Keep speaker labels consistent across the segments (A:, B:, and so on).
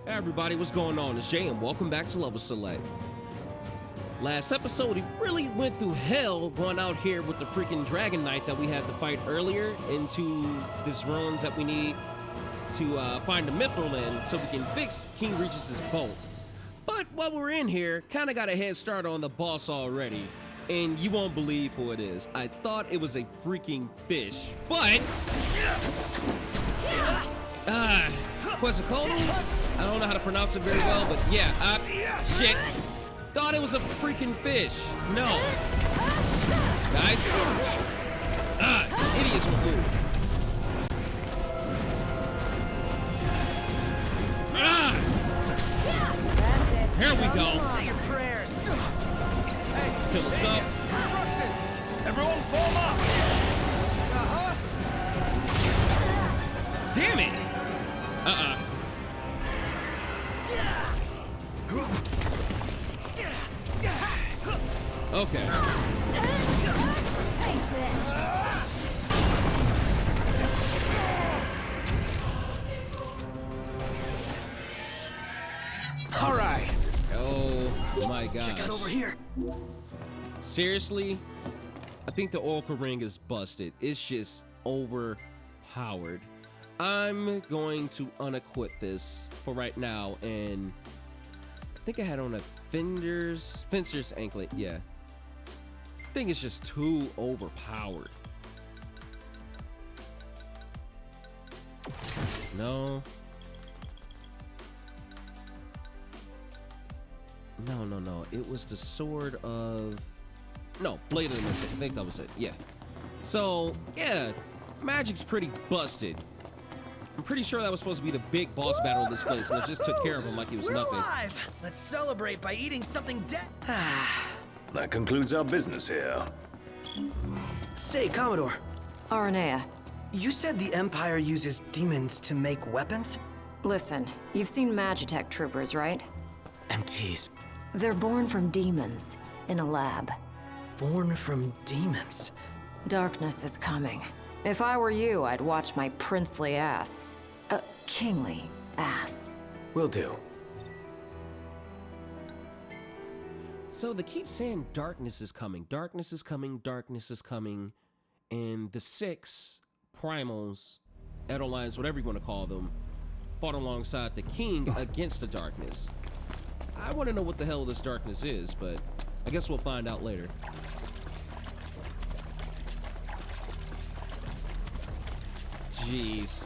A: Hey everybody, what's going on? It's Jay and welcome back to Lvlselect. Last episode, we really went through hell going out here with the freaking Dragon Knight that we had to fight earlier into this ruins that we need to find the Mithril in so we can fix King Regis' boat. But while we're in here, kind of got a head start on the boss already. And you won't believe who it is. I thought it was a freaking fish, but... Quetzalcoatl? I don't know how to pronounce it very well, but yeah, shit. Thought it was a freaking fish. No. Guys. These idiots will move. Here we go.
B: Say your prayers. Hey,
A: Fill us up.
B: instructions. Everyone form up.
A: Damn it. Okay.
C: Take this.
B: All right.
A: Oh my god.
B: Check out over here.
A: Seriously? I think the Oracle Ring is busted. It's just overpowered. I'm going to unequip this for right now, and I think I had on a fencer's anklet. Yeah. I think it's just too overpowered. No. No. It was the sword of... No, Blade of the Mystic. I think that was it. Yeah. So, yeah. Magic's pretty busted. I'm pretty sure that was supposed to be the big boss battle of this place, and it just took care of him like he was nothing.
B: We're alive. Let's celebrate by eating something dead.
D: That concludes our business here.
B: Say, Commodore,
E: Aranea,
B: you said the Empire uses demons to make weapons?
E: listen, you've seen Magitech troopers, right?
B: MTs.
E: They're born from demons in a lab.
B: Born from demons.
E: Darkness is coming. If I were you, I'd watch my princely ass. Kingly ass.
B: Will do.
A: So they keep saying darkness is coming, darkness is coming, darkness is coming, and the 6 primals, Edelines, whatever you want to call them, fought alongside the king against the darkness. I want to know what the hell this darkness is, but I guess we'll find out later. Jeez.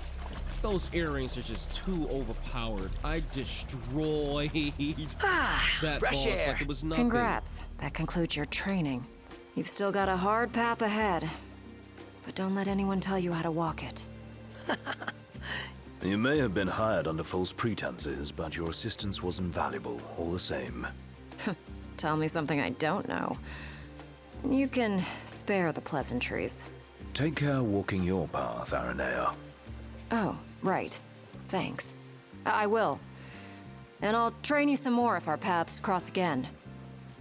A: Those earrings are just too overpowered. I destroyed that
B: fresh
A: boss
B: air.
A: like it was nothing.
E: Congrats. That concludes your training. You've still got a hard path ahead. But don't let anyone tell you how to walk it.
D: You may have been hired under false pretenses, but your assistance was invaluable all the same.
E: Tell me something I don't know. You can spare the pleasantries.
D: Take care walking your path, Aranea.
E: Oh, right. Thanks. I will. And I'll train you some more if our paths cross again.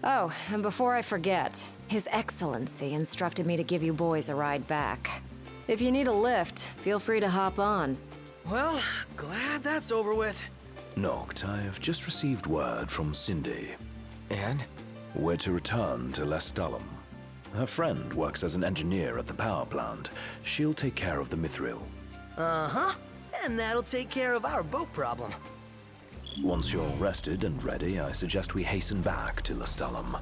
E: Oh, and before I forget, His Excellency instructed me to give you boys a ride back. If you need a lift, feel free to hop on.
B: Well, glad that's over with.
D: Noct, I've just received word from Cindy.
B: And?
D: We're to return to Lvlselect. Her friend works as an engineer at the power plant. She'll take care of the Mithril.
B: Uh-huh. And that'll take care of our boat problem.
D: Once you're rested and ready, I suggest we hasten back to Lvlselect.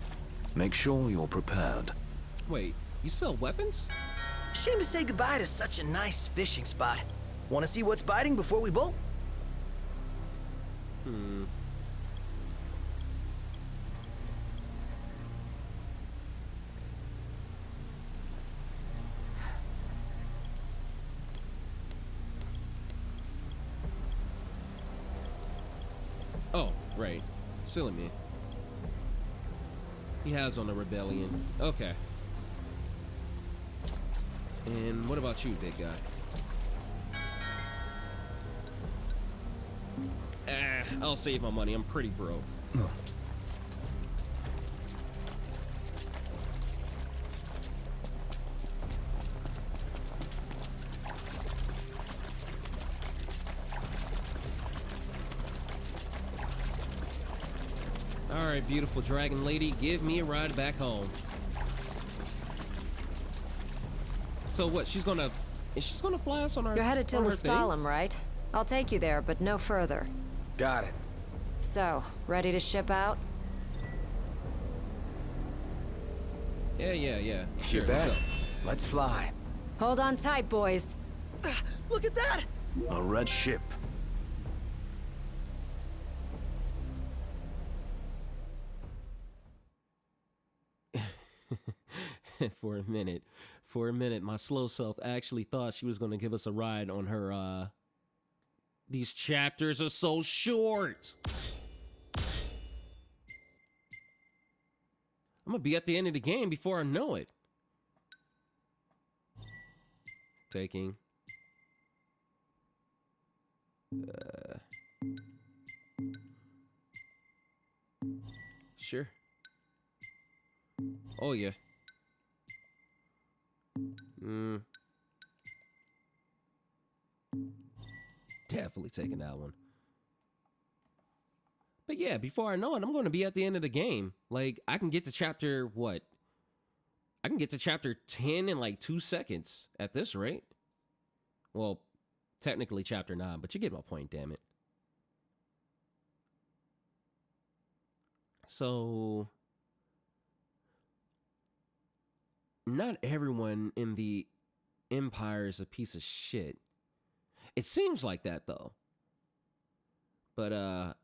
D: Make sure you're prepared.
A: Wait, you sell weapons?
B: Shame to say goodbye to such a nice fishing spot. Want to see what's biting before we bolt?
A: Oh, right. Silly me. He has on a rebellion. Okay. And what about you, big guy? I'll save my money. I'm pretty broke. All right, beautiful dragon lady, give me a ride back home. So what? Is she gonna fly us on our?
E: You're headed to
A: on her thing?
E: Lvlselect, right? I'll take you there, but no further.
C: Got it.
E: So, ready to ship out?
A: Yeah.
C: You
A: Sure,
C: bet.
A: let's go.
C: Let's fly.
E: Hold on tight, boys.
B: Look at that!
D: A red ship.
A: For a minute, my slow self actually thought she was gonna give us a ride on her, These chapters are so short! I'm gonna be at the end of the game before I know it. Taking. Sure. Oh, yeah. Definitely taking that one. But yeah, before I know it, I'm going to be at the end of the game. Like, I can get to chapter, what? I can get to chapter 10 in like 2 seconds at this rate. Well, technically chapter 9, but you get my point, damn it. So, not everyone in the Empire is a piece of shit. It seems like that, though. But,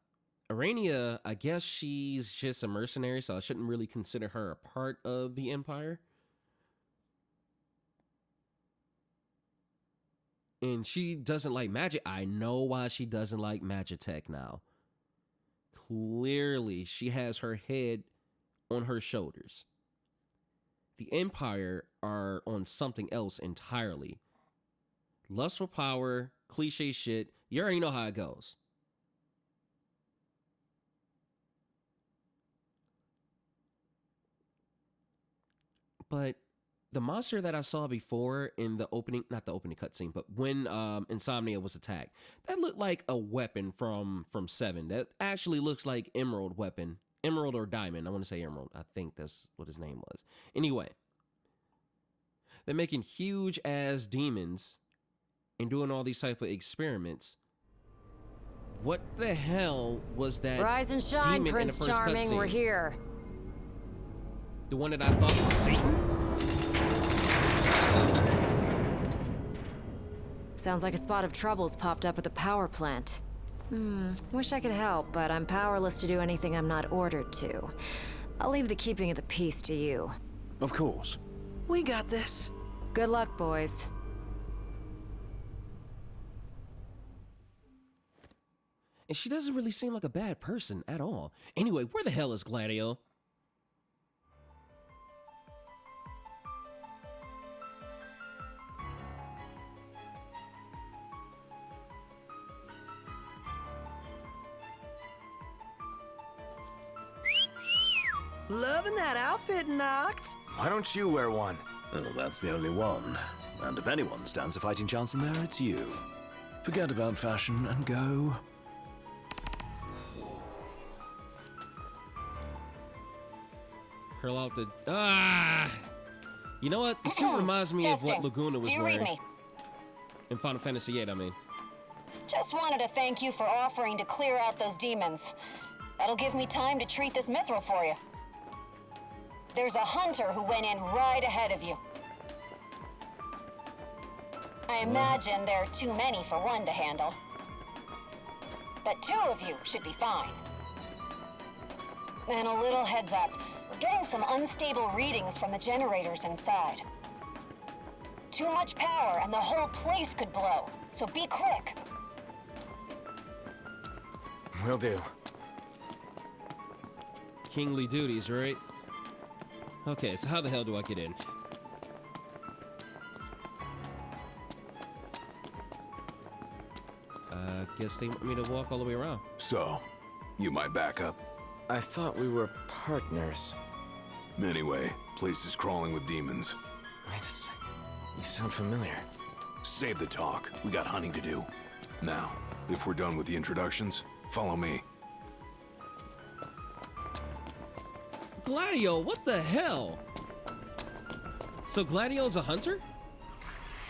A: Arania, I guess she's just a mercenary, so I shouldn't really consider her a part of the Empire. And she doesn't like magic. I know why she doesn't like Magitech now. Clearly, she has her head on her shoulders. The Empire are on something else entirely. Lust for power, cliche shit. You already know how it goes. But the monster that I saw before in the opening, not the opening cutscene, but when Insomnia was attacked, that looked like a weapon from 7. That actually looks like Emerald weapon. Emerald or Diamond. I want to say Emerald. I think that's what his name was. Anyway, they're making huge ass demons and doing all these type of experiments. What the hell was that?
E: Rise and shine,
A: demon
E: Prince
A: in the first
E: Charming.
A: cutscene?
E: We're here.
A: The one that I thought was Satan?
E: Sounds like a spot of trouble's popped up at the power plant. Wish I could help, but I'm powerless to do anything I'm not ordered to. I'll leave the keeping of the peace to you.
D: Of course.
B: We got this.
E: Good luck, boys.
A: And she doesn't really seem like a bad person at all. Anyway, where the hell is Gladio?
B: Loving that outfit, Noct.
C: Why don't you wear one?
D: Well, that's the only one. And if anyone stands a fighting chance in there, it's you. Forget about fashion and go.
A: Curl out the... You know what? The suit reminds me of what Laguna was
F: Do you
A: wearing.
F: read me?
A: In Final Fantasy VIII, I mean.
F: Just wanted to thank you for offering to clear out those demons. That'll give me time to treat this mithril for you. There's a hunter who went in right ahead of you. I imagine there are too many for one to handle. But 2 of you should be fine. And a little heads up, we're getting some unstable readings from the generators inside. Too much power and the whole place could blow, so be quick.
C: Will do.
A: Kingly duties, right? Okay, so how the hell do I get in? Guess they want me to walk all the way around.
G: So, you my backup?
C: I thought we were partners.
G: Anyway, place is crawling with demons.
C: Wait a second. You sound familiar.
G: Save the talk. We got hunting to do. Now, if we're done with the introductions, follow me.
A: Gladio, what the hell? So Gladio's a hunter?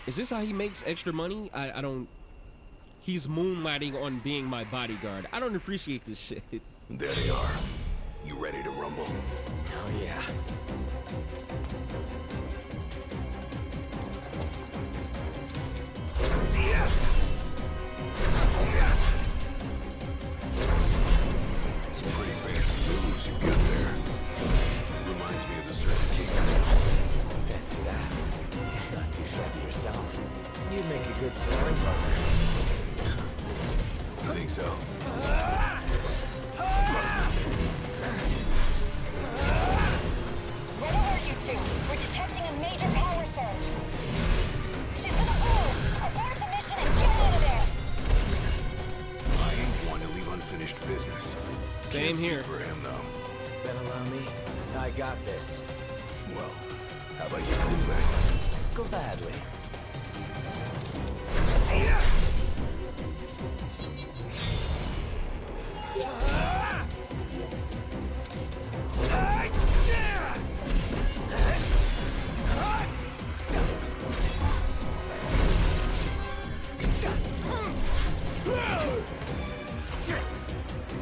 A: Is this how he makes extra money? I don't... He's moonlighting on being my bodyguard. I don't appreciate this shit.
G: There they are. You ready to rumble?
C: Oh, yeah.
G: Some pretty fancy moves you've got there. Reminds me of the Serpent King.
C: Fancy that. Not too shabby yourself. You'd make a good sparring partner.
G: You think so?
F: What are you two? We're detecting a major power surge. She's gonna move! Abort the mission and get out of there!
G: I ain't one to leave unfinished business.
A: Same
G: Can't speak
A: here.
G: for him, though.
C: Then allow me. I got this.
G: Well, how about you prove that?
C: Gladly.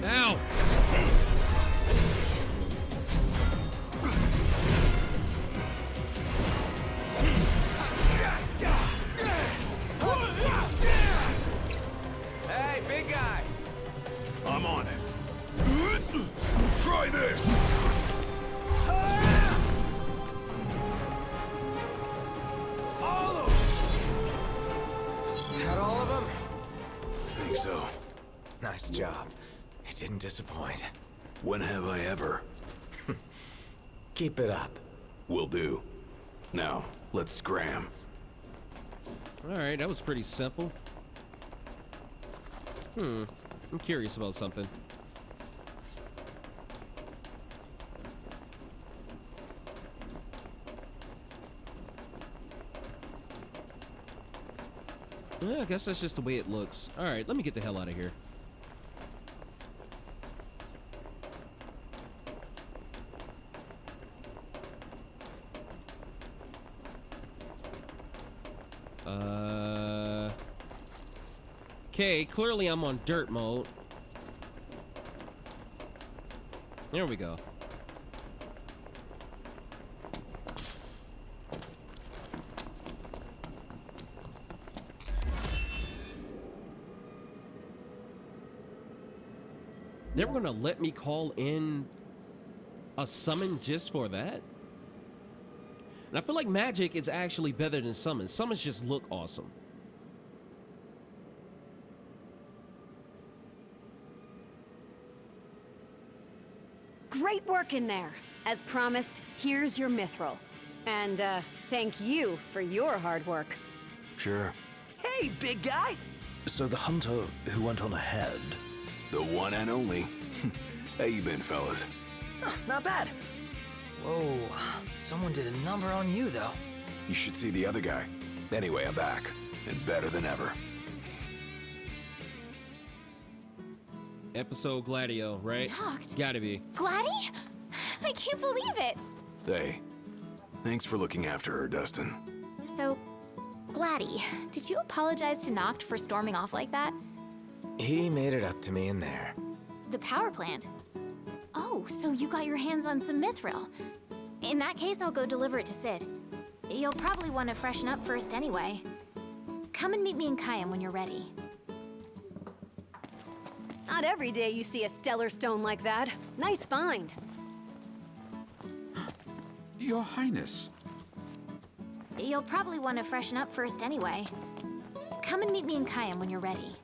A: Ow!
C: Hey, big guy!
G: I'm on it. Try this!
C: Got all of them?
G: Think so.
C: Nice job. It didn't disappoint.
G: When have I ever?
C: Keep it up.
G: Will do. Now, let's scram.
A: Alright, that was pretty simple. I'm curious about something. Yeah, I guess that's just the way it looks. Alright, let me get the hell out of here. Okay, clearly I'm on dirt mode. There we go. They were gonna let me call in a summon just for that? And I feel like magic is actually better than summons. Summons just look awesome.
H: Great work in there. As promised, here's your mithril. And, thank you for your hard work.
C: Sure.
B: Hey, big guy!
D: So the hunter who went on ahead...
G: The one and only. How you been, fellas?
B: Not bad. Whoa, someone did a number on you, though.
G: You should see the other guy. Anyway, I'm back. And better than ever.
A: Episode Gladio, right?
I: Knocked?
A: Gotta be.
I: Gladdy? I can't believe it.
G: Hey, thanks for looking after her, Dustin.
I: So, Gladdy, did you apologize to Noct for storming off like that?
C: He made it up to me in there.
I: The power plant? Oh, so you got your hands on some mithril. In that case, I'll go deliver it to Sid. You'll probably want to freshen up first anyway. Come and meet me in Kayam when you're ready.
H: Not every day you see a stellar stone like that. Nice find.
J: Your Highness.
I: You'll probably want to freshen up first anyway. Come and meet me in Kayam when you're ready.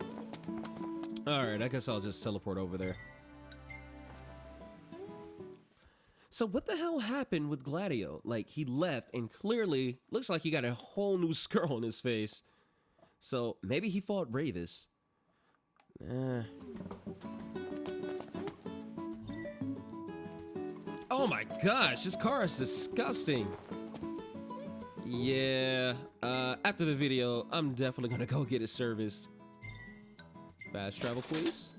A: Alright, I guess I'll just teleport over there. So what the hell happened with Gladio? Like, he left and clearly looks like he got a whole new scar on his face. So maybe he fought Ravis. Oh my gosh, this car is disgusting. Yeah, after the video, I'm definitely gonna go get it serviced. Fast travel, please.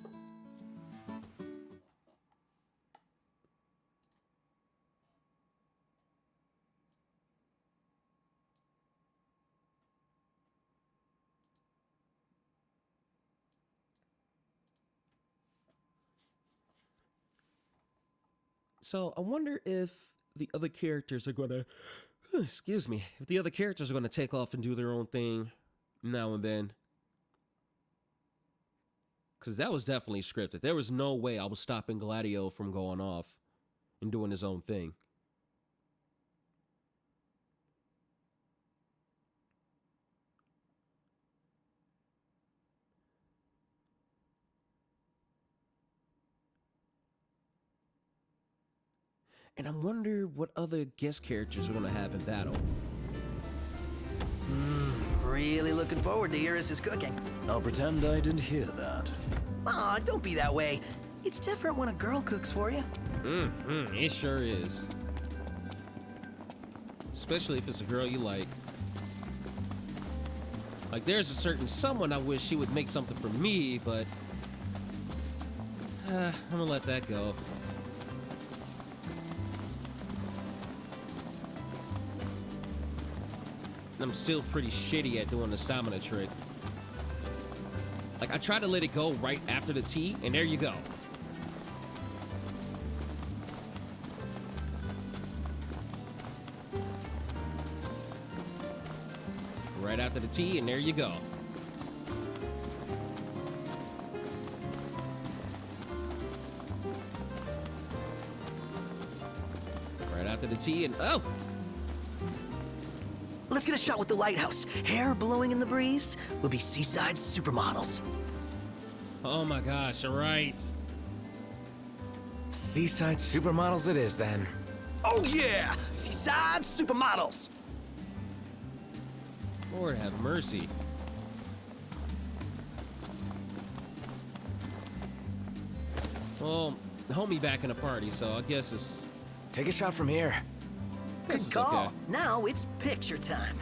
A: So I wonder if the other characters are gonna, excuse me, if the other characters are gonna take off and do their own thing now and then. Because that was definitely scripted. There was no way I was stopping Gladio from going off and doing his own thing. And I wonder what other guest characters we're gonna have in battle.
B: Really looking forward to Iris' cooking.
D: I'll pretend I didn't hear that.
B: Aw, don't be that way. It's different when a girl cooks for you.
A: It sure is. Especially if it's a girl you like. Like, there's a certain someone I wish she would make something for me, but I'm gonna let that go. I'm still pretty shitty at doing the stamina trick. Like, I try to let it go right after the T, and there you go. Right after the T, and there you go. Right after the T, and oh!
B: Let's get a shot with the lighthouse. Hair blowing in the breeze. We'll be seaside supermodels.
A: Oh my gosh, all right.
C: Seaside supermodels it is, then.
B: Oh yeah! Seaside supermodels!
A: Lord have mercy. Well, homie back in the party, so I guess it's...
C: Take a shot from here.
B: Good call. Now it's picture time.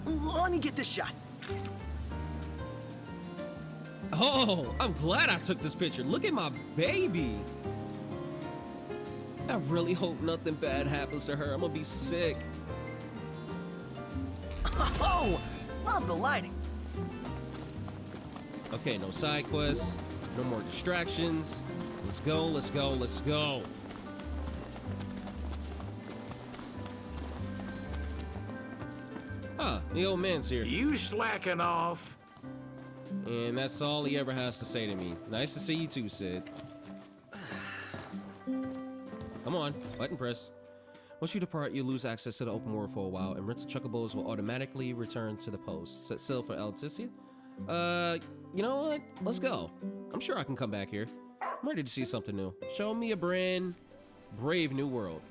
B: Let me get this shot.
A: Oh, I'm glad I took this picture. Look at my baby. I really hope nothing bad happens to her. I'm gonna be sick.
B: Oh, love the lighting.
A: Okay, no side quests, no more distractions. Let's go, let's go, let's go. Ah, the old man's here.
G: You slacking off?
A: And that's all he ever has to say to me. Nice to see you too, Sid. Come on, button press. Once you depart, you lose access to the open world for a while, and rental chocobos will automatically return to the post. Set sail for Altissia? You know what? Let's go. I'm sure I can come back here. I'm ready to see something new. Show me a brave new world.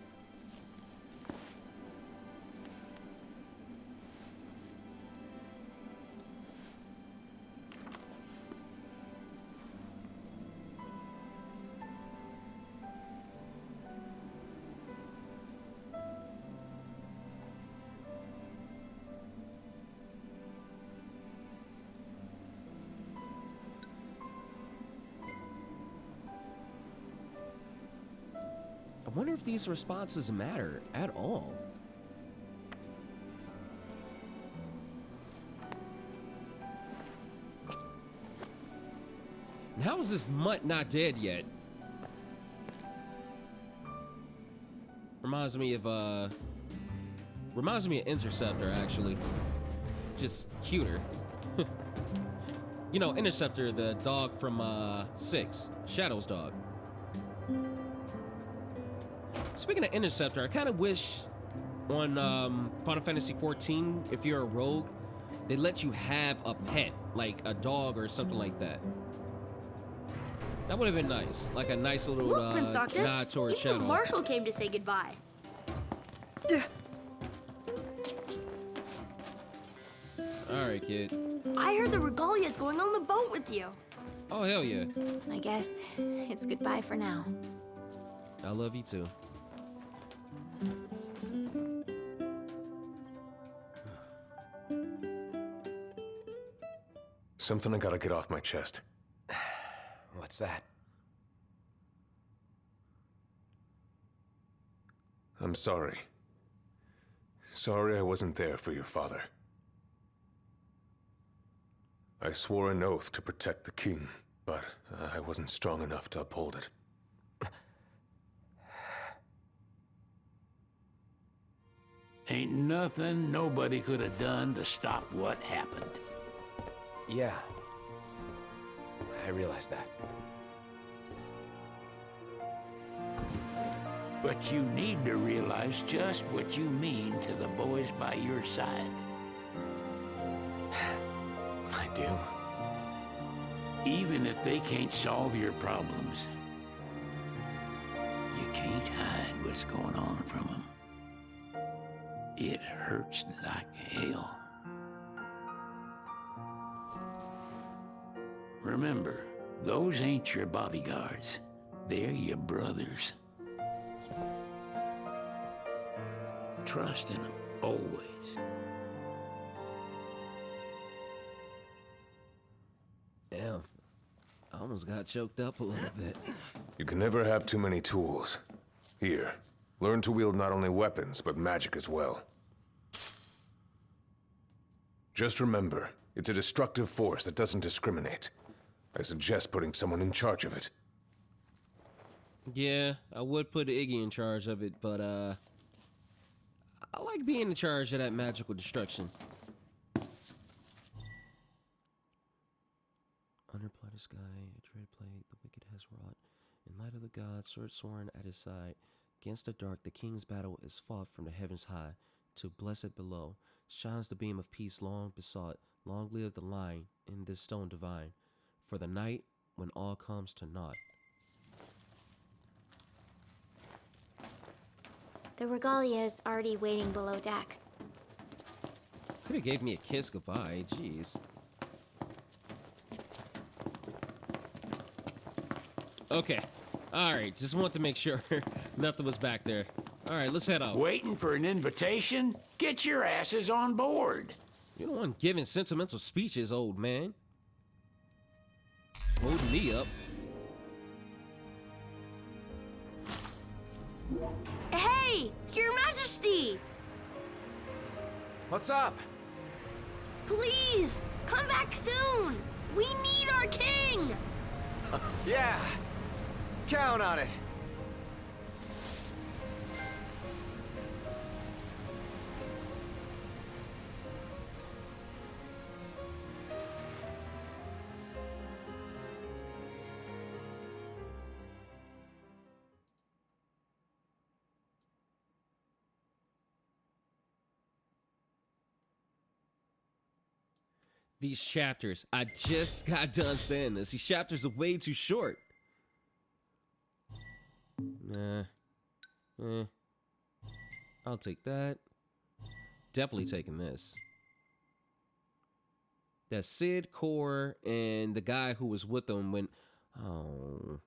A: I wonder if these responses matter at all. And how is this mutt not dead yet? Reminds me of Interceptor, actually. Just cuter. You know, Interceptor, the dog from 6, Shadow's dog. Speaking of Interceptor, I kind of wish on Final Fantasy XIV, if you're a rogue, they let you have a pet, like a dog or something like that. That would have been nice, like a nice little
K: Look, Prince Noctis,
A: nod towards
K: even
A: Shadow.
K: the Marshal came to say goodbye.
A: All right, kid.
K: I heard the Regalia's going on the boat with you.
A: Oh, hell yeah.
I: I guess it's goodbye for now.
A: I love you too.
G: Something I gotta get off my chest.
C: What's that?
G: I'm sorry. Sorry I wasn't there for your father. I swore an oath to protect the king, but I wasn't strong enough to uphold it.
L: Ain't nothing nobody could have done to stop what happened.
C: Yeah. I realize that.
L: But you need to realize just what you mean to the boys by your side.
C: I do.
L: Even if they can't solve your problems, you can't hide what's going on from them. It hurts like hell. Remember, those ain't your bodyguards. They're your brothers. Trust in them, always.
A: Damn. I almost got choked up a little bit.
G: You can never have too many tools. Here, learn to wield not only weapons, but magic as well. Just remember, it's a destructive force that doesn't discriminate. I suggest putting someone in charge of it.
A: Yeah, I would put Iggy in charge of it, but I like being in charge of that magical destruction. Under plighted sky, a dread plague the wicked has wrought. In light of the gods, sword sworn at his side. Against the dark, the king's battle is fought from the heavens high. To blessed below, shines the beam of peace long besought. Long live the line in this stone divine. For the night when all comes to naught.
I: The regalia is already waiting below deck.
A: Could have gave me a kiss goodbye, jeez. Okay, alright, just want to make sure nothing was back there. Alright, let's head out.
L: Waiting for an invitation? Get your asses on board.
A: You're the one giving sentimental speeches, old man. Holding me up.
K: Hey, Your Majesty!
C: What's up?
K: Please, come back soon! We need our king!
C: Yeah, count on it.
A: These chapters, I just got done saying this. These chapters are way too short. I'll take that. Definitely taking this. That Sid, Core, and the guy who was with them when... Oh...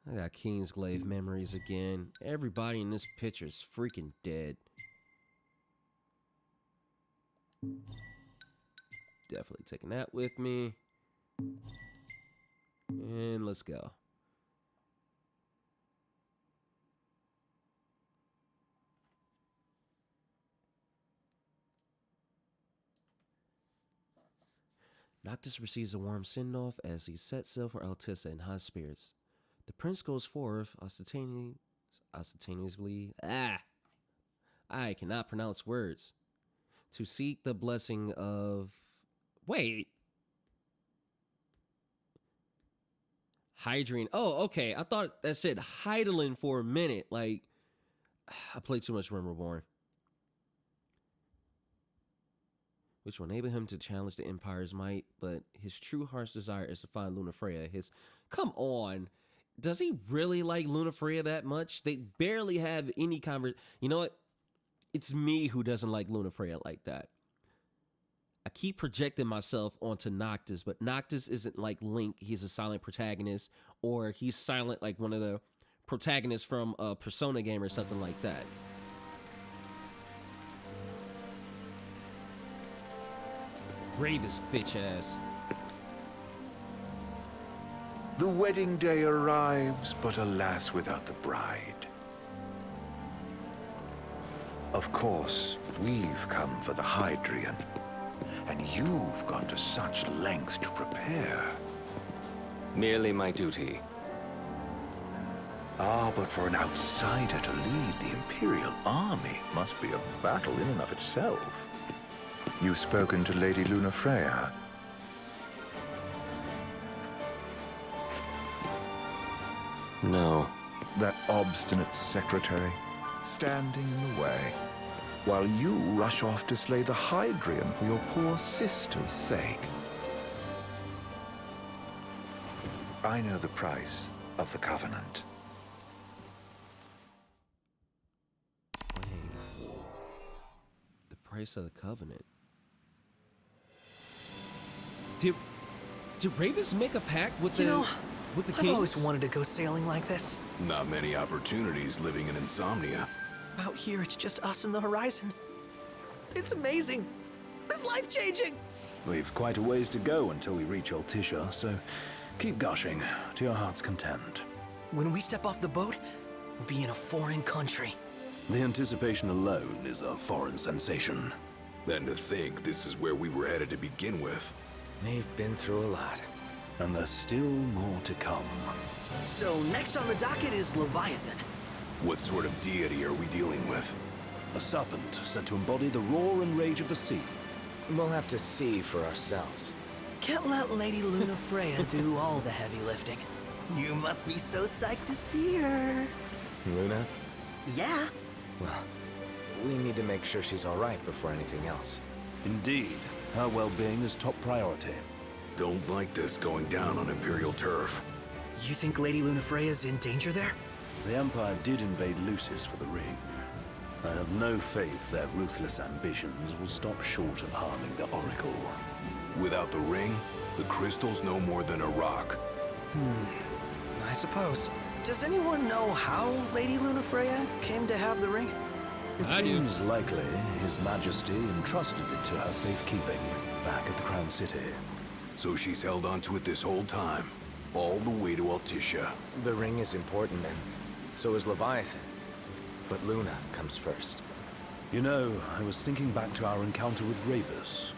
A: I got Kingsglaive memories again. Everybody in this picture is freaking dead. Definitely taking that with me. And let's go. Noctis receives a warm send-off as he sets sail for Altissia in high spirits. The prince goes forth ostentatiously. I cannot pronounce words. To seek the blessing of... Wait. Hydrine. Oh, okay. I thought that said Heidelin for a minute. Like, I played too much Realm Reborn. Which will enable him to challenge the Empire's might, but his true heart's desire is to find Lunafreya. Come on. Does he really like Lunafreya that much? They barely have any conversation. You know what? It's me who doesn't like Lunafreya like that. I keep projecting myself onto Noctis, but Noctis isn't like Link. He's a silent protagonist, or he's silent like one of the protagonists from a Persona game or something like that. Bravest bitch ass.
M: The wedding day arrives, but alas, without the bride. A Of course, we've come for the Hydrian. And you've gone to such lengths to prepare.
C: Merely my duty.
M: Ah, but for an outsider to lead the Imperial army must be a battle in and of itself. You've spoken to Lady Lunafreya?
C: No.
M: That obstinate secretary, standing in the way, while you rush off to slay the Hydrian for your poor sister's sake. I know the price of the Covenant.
A: The price of the Covenant. Did Ravus make a pact with the kings?
B: I've always wanted to go sailing like this.
G: Not many opportunities living in Insomnia.
B: Out here, it's just us and the horizon. It's amazing. It's life-changing.
D: We've quite a ways to go until we reach Altissia, so keep gushing to your heart's content.
B: When we step off the boat, we'll be in a foreign country.
D: The anticipation alone is a foreign sensation.
G: And to think this is where we were headed to begin with.
C: We've been through a lot.
D: And there's still more to come.
B: So next on the docket is Leviathan.
G: What sort of deity are we dealing with?
D: A serpent said to embody the roar and rage of the sea.
C: We'll have to see for ourselves.
B: Can't let Lady Lunafreya do all the heavy lifting. You must be so psyched to see her.
C: Luna?
B: Yeah.
C: Well, we need to make sure she's all right before anything else.
D: Indeed. Her well-being is top priority.
G: Don't like this going down on Imperial turf.
B: You think Lady Lunafreya's in danger there?
D: The Empire did invade Lucis for the ring. I have no faith their ruthless ambitions will stop short of harming the Oracle.
G: Without the ring, the crystal's no more than a rock.
B: I suppose. Does anyone know how Lady Lunafreya came to have the ring?
D: It seems likely His Majesty entrusted it to her safekeeping back at the Crown City.
G: So she's held onto it this whole time, all the way to Altissia.
C: The ring is important, and so is Leviathan. But Luna comes first.
D: You know, I was thinking back to our encounter with Ravus.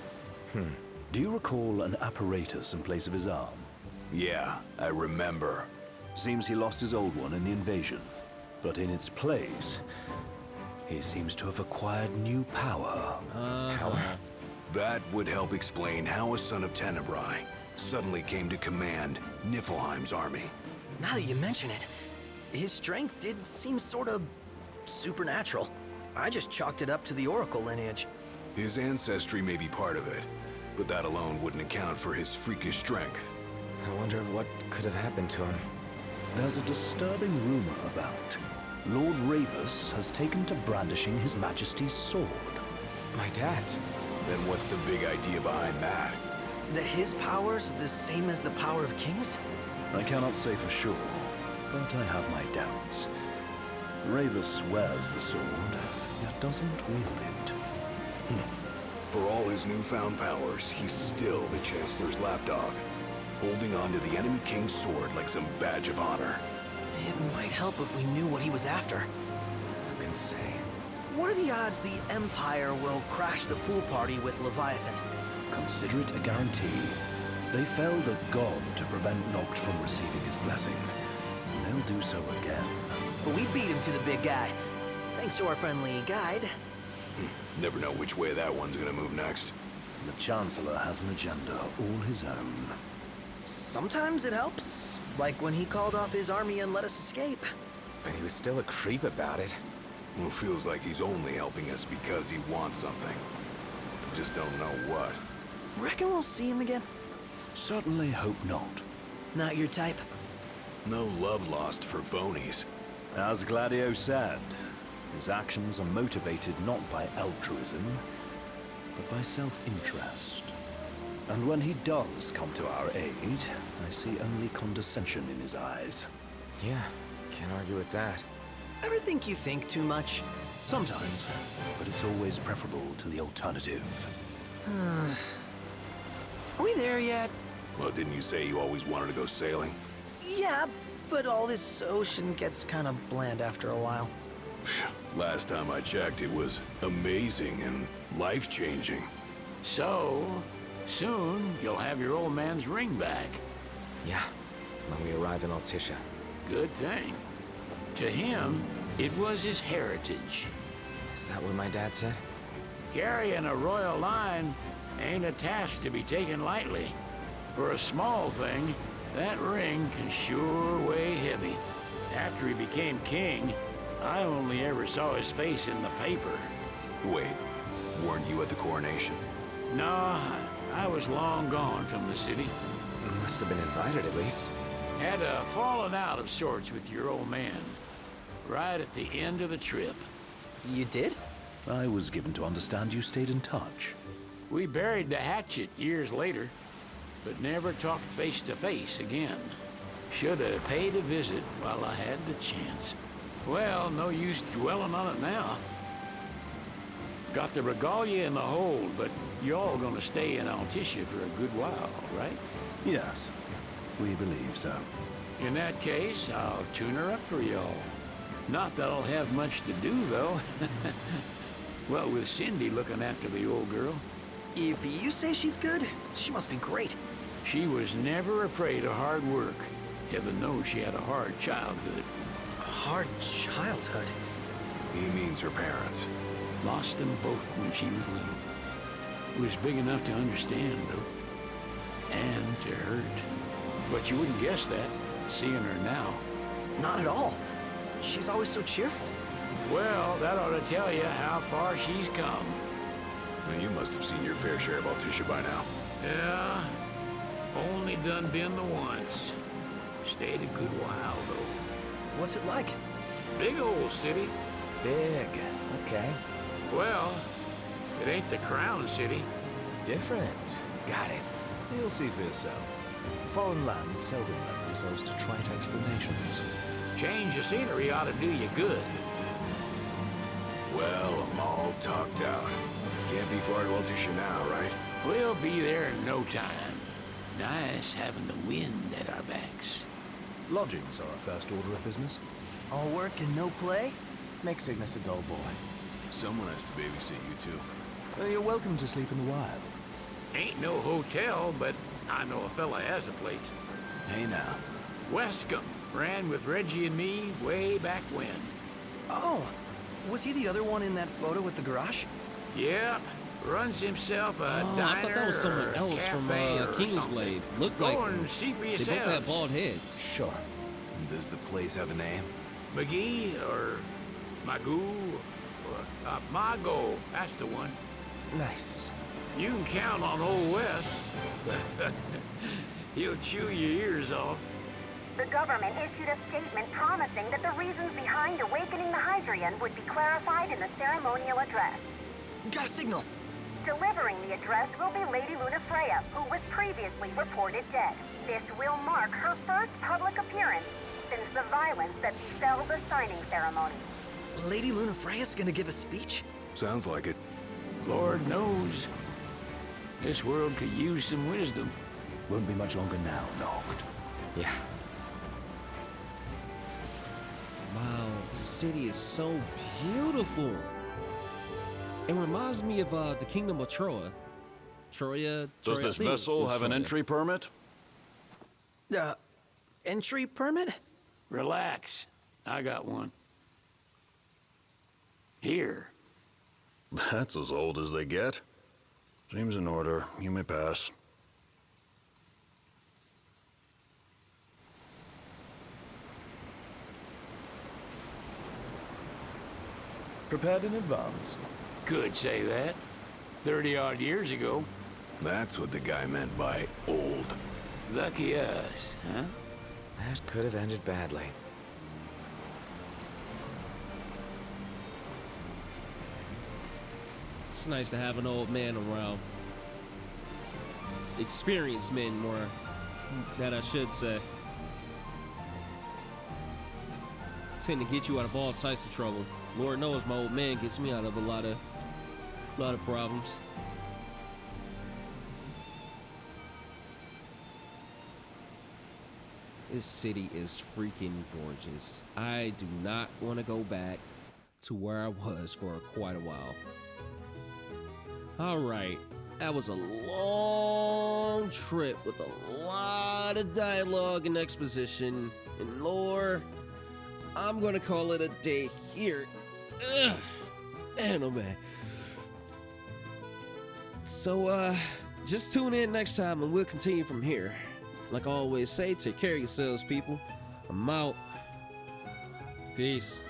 D: Do you recall an apparatus in place of his arm?
G: Yeah, I remember.
D: Seems he lost his old one in the invasion. But in its place, he seems to have acquired new power.
C: Power?
G: That would help explain how a son of Tenebrae suddenly came to command Niflheim's army.
B: Now that you mention it, his strength did seem sort of supernatural. I just chalked it up to the Oracle lineage.
G: His ancestry may be part of it, but that alone wouldn't account for his freakish strength.
C: I wonder what could have happened to him.
D: There's a disturbing rumor about Lord Ravus has taken to brandishing His Majesty's sword.
C: My dad's?
G: Then what's the big idea behind that?
B: That his power's the same as the power of kings?
D: I cannot say for sure, but I have my doubts. Ravus wears the sword, yet doesn't wield it.
G: For all his newfound powers, he's still the Chancellor's lapdog, holding on to the enemy king's sword like some badge of honor.
B: It might help if we knew what he was after.
C: Who can say?
B: What are the odds the Empire will crash the pool party with Leviathan?
D: Consider it a guarantee. They felled a god to prevent Noct from receiving his blessing. They'll do so again.
B: But we beat him to the big guy, thanks to our friendly guide.
G: Never know which way that one's gonna move next.
D: The Chancellor has an agenda all his own.
B: Sometimes it helps, like when he called off his army and let us escape.
C: But he was still a creep about it.
G: Well, feels like he's only helping us because he wants something. Just don't know what.
B: Reckon we'll see him again?
D: Certainly hope not.
B: Not your type?
G: No love lost for phonies.
D: As Gladio said, his actions are motivated not by altruism, but by self-interest. And when he does come to our aid, I see only condescension in his eyes.
C: Yeah, can't argue with that.
B: Ever think you think too much?
D: Sometimes, but it's always preferable to the alternative.
B: Are we there yet?
G: Well, didn't you say you always wanted to go sailing?
B: Yeah, but all this ocean gets kind of bland after a while.
G: Last time I checked, it was amazing and life-changing.
L: So, soon you'll have your old man's ring back.
C: Yeah, when we arrive in Altissia.
L: Good thing. To him, it was his heritage.
C: Is that what my dad said?
L: Carrying a royal line ain't a task to be taken lightly. For a small thing, that ring can sure weigh heavy. After he became king, I only ever saw his face in the paper.
G: Wait, weren't you at the coronation?
L: No, I was long gone from the city.
C: You must have been invited at least.
L: Had a falling out of sorts with your old man. Right at the end of the trip.
B: You did?
D: I was given to understand you stayed in touch.
L: We buried the hatchet years later, but never talked face to face again. Should have paid a visit while I had the chance. Well, no use dwelling on it now. Got the regalia in the hold, but y'all gonna stay in Altissia for a good while, right?
D: Yes, we believe so.
L: In that case, I'll tune her up for y'all. Not that I'll have much to do, though. Well, with Cindy looking after the old girl.
B: If you say she's good, she must be great.
L: She was never afraid of hard work. Heaven knows she had a hard childhood.
B: A hard childhood?
G: He means her parents.
L: Lost them both when she was little. Was big enough to understand, though. And to hurt. But you wouldn't guess that, seeing her now.
B: Not at all. She's always so cheerful.
L: Well, that ought to tell you how far she's come.
G: Well, you must have seen your fair share of Altissia by now.
L: Yeah, only done been the once. Stayed a good while, though.
B: What's it like?
L: Big old city.
C: Big, okay.
L: Well, it ain't the Crown City.
C: Different. Got it.
D: You'll see for yourself. Foreign lands seldom lend themselves to trite explanations.
L: Change of scenery ought to do you good.
G: Well, I'm all talked out. Can't be far to Altissia now, right?
L: We'll be there in no time. Nice having the wind at our backs.
D: Lodgings are our first order of business.
B: All work and no play?
C: Make Cygnus a dull boy.
G: Someone has to babysit you two.
D: Well, you're welcome to sleep in the wild.
L: Ain't no hotel, but I know a fella has a place.
G: Hey now.
L: Westcomb ran with Reggie and me way back when.
B: Oh, was he the other one in that photo with the garage?
L: Yep. Runs himself a diner
A: I thought that was someone
L: or
A: else from
L: cafe or
A: Kingsglade.
L: something.
A: Looked
L: Go
A: like
L: and see for
A: they both
L: yourselves.
A: had bald heads.
C: Sure.
G: Does the place have a name?
L: McGee or Magoo or Mago. That's the one.
C: Nice.
L: You can count on Old West. He'll chew your ears off.
N: The government issued a statement promising that the reasons behind awakening the Hydrian would be clarified in the ceremonial address.
B: Got a signal.
N: Delivering the address will be Lady Lvlselect, who was previously reported dead. This will mark her first public appearance since the violence that befell the signing ceremony.
B: Lady Lvlselect's gonna give a speech?
G: Sounds like it.
L: Lord knows. This world could use some wisdom.
D: Won't be much longer now, Noct.
C: Yeah.
A: Wow, the city is so beautiful. It reminds me of the Kingdom of Troya. Troya.
O: Does this vessel have an entry permit?
B: Entry permit?
L: Relax. I got one. Here.
O: That's as old as they get. Seems in order. You may pass.
D: Prepared in advance.
L: Could say that. 30-odd years ago.
G: That's what the guy meant by old.
L: Lucky us, huh?
C: That could have ended badly.
A: It's nice to have an old man around. Experienced men, more that I should say. Tend to get you out of all types of trouble. Lord knows my old man gets me out of a lot of problems. This city is freaking gorgeous. I do not want to go back. to where I was for quite a while. Alright, that was a long trip with a lot of dialogue and exposition and lore. I'm gonna call it a day here. Ugh. Man, oh man. So, just tune in next time and we'll continue from here. Like I always say, take care of yourselves, people. I'm out. Peace.